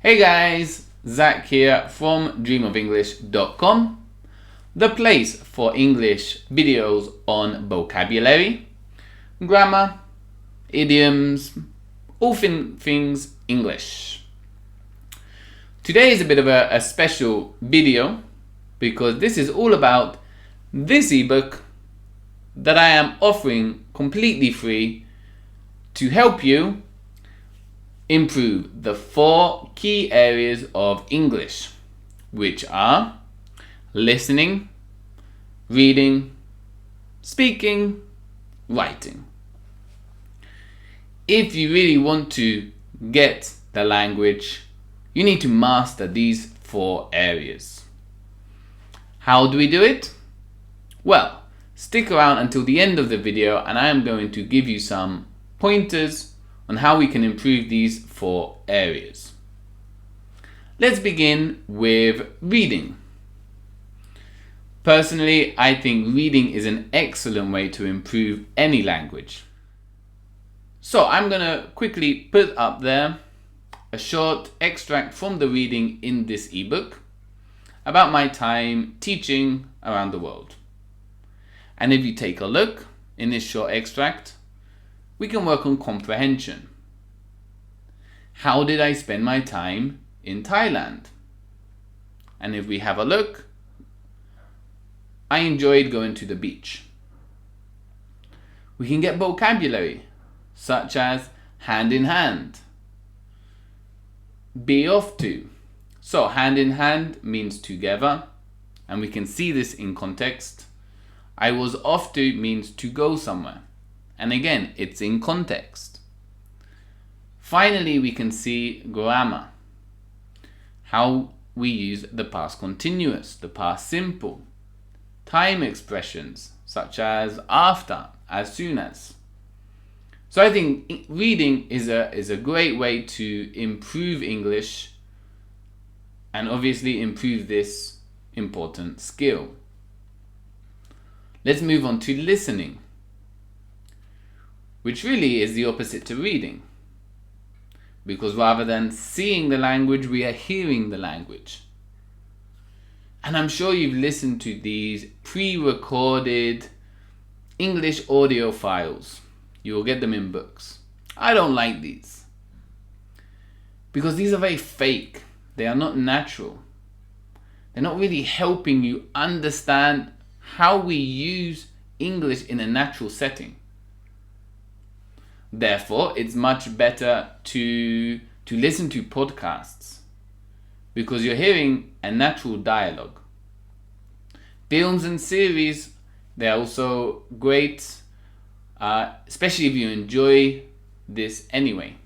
Hey guys, Zach here from dreamoфenglish.com, the place for English videos on vocabulary, grammar, idioms, all things English. Today is a bit of a special video because this is all about this ebook that I am offering completely free to help you improve the 4 key areas of English, which are listening, reading, speaking, writing. If you really want to get the language, you need to master these 4 areas. How do we do it? Well, stick around until the end of the video and I am going to give you some pointers on how we can improve these 4 areas. Let's begin with reading. Personally, I think reading is an excellent way to improve any language. So I'm going to quickly put up there a short extract from the reading in this ebook about my time teaching around the world. And if you take a look in this short extract, we can work on comprehension. How did I spend my time in Thailand? And if we have a look, I enjoyed going to the beach. We can get vocabulary, such as hand in hand, be off to. So hand in hand means together, and we can see this in context. I was off to means to go somewhere. And again, it's in context. Finally, we can see grammar. How we use the past continuous, the past simple. Time expressions such as after, as soon as. So I think reading is a great way to improve English and obviously improve this important skill. Let's move on to listening, which really is the opposite to reading. Because rather than seeing the language, we are hearing the language. And I'm sure you've listened to these pre-recorded English audio files. You will get them in books. I don't like these. Because these are very fake. They are not natural. They're not really helping you understand how we use English in a natural setting. Therefore, it's much better to listen to podcasts because you're hearing a natural dialogue. Films and series, they're also great, especially if you enjoy this anyway.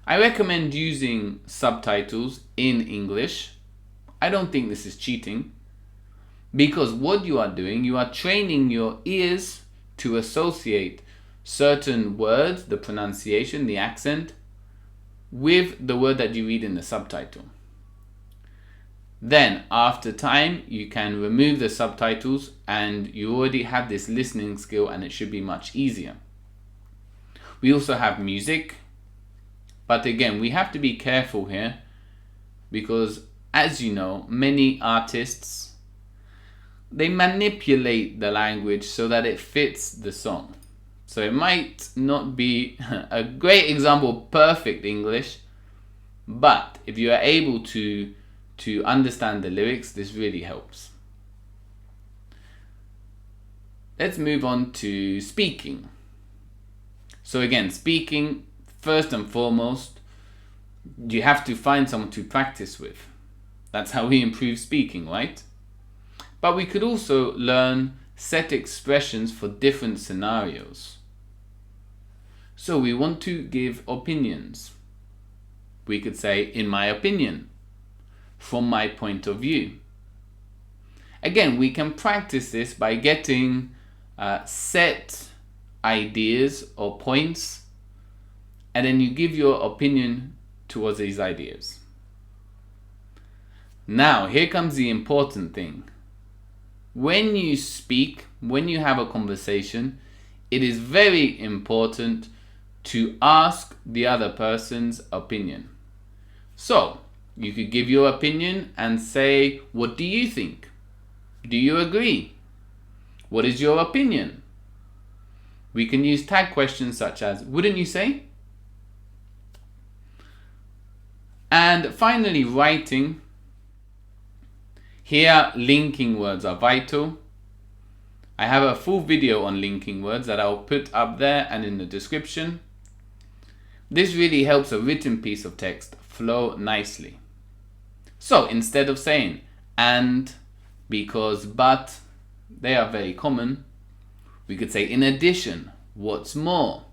I recommend using subtitles in English. I don't think this is cheating because what you are doing, you are training your ears to associate certain words, the pronunciation, the accent, with the word that you read in the subtitle. Then, after time, you can remove the subtitles and you already have this listening skill and it should be much easier. We also have music, but again, we have to be careful here because, as you know, many artists, they manipulate the language so that it fits the song. So it might not be a great example of perfect English, but if you are able to understand the lyrics, this really helps. Let's move on to speaking. So again, speaking, first and foremost, you have to find someone to practice with. That's how we improve speaking, right? But we could also learn set expressions for different scenarios. So we want to give opinions. We could say, in my opinion, from my point of view. Again, we can practice this by getting set ideas or points, and then you give your opinion towards these ideas. Now, here comes the important thing. When you speak, when you have a conversation, it is very important to ask the other person's opinion. So you could give your opinion and say, what do you think? Do you agree? What is your opinion? We can use tag questions such as, wouldn't you say? And finally, writing. Here, linking words are vital. I have a full video on linking words that I'll put up there and in the description. This really helps a written piece of text flow nicely. So instead of saying and, because, but, they are very common, we could say in addition, what's more,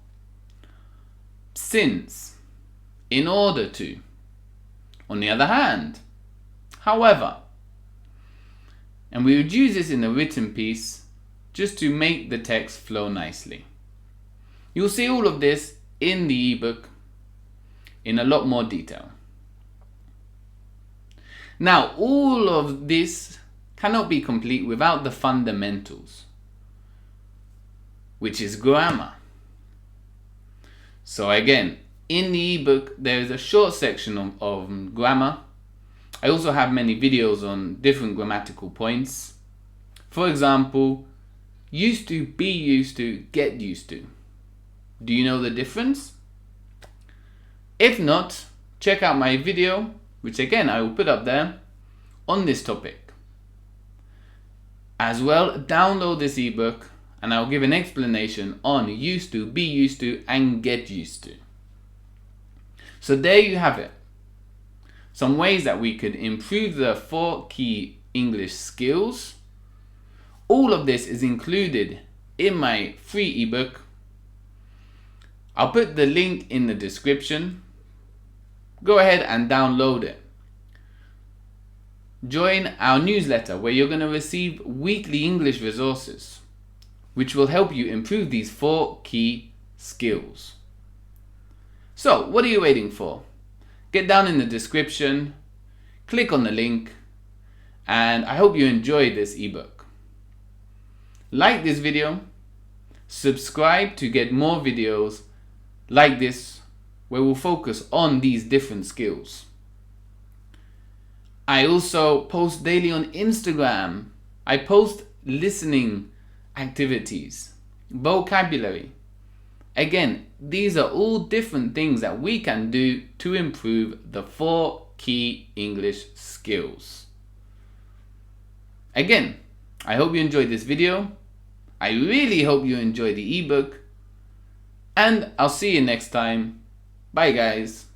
since, in order to, on the other hand, however. And we would use this in a written piece just to make the text flow nicely. You'll see all of this in the ebook in a lot more detail. Now, all of this cannot be complete without the fundamentals, which is grammar. So again, in the ebook, there is a short section of grammar. I also have many videos on different grammatical points. For example, used to, be used to, get used to. Do you know the difference? If not, check out my video, which again I will put up there, on this topic. As well, download this ebook and I'll give an explanation on used to, be used to, and get used to. So there you have it. Some ways that we could improve the 4 key English skills. All of this is included in my free ebook. I'll put the link in the description. Go ahead and download it. Join our newsletter where you're going to receive weekly English resources, which will help you improve these 4 key skills. So, what are you waiting for? Get down in the description, click on the link, and I hope you enjoyed this ebook. Like this video, subscribe to get more videos like this where we'll focus on these different skills. I also post daily on Instagram. I post listening activities, vocabulary. Again, these are all different things that we can do to improve the 4 key English skills. Again, I hope you enjoyed this video. I really hope you enjoyed the ebook. And I'll see you next time. Bye guys.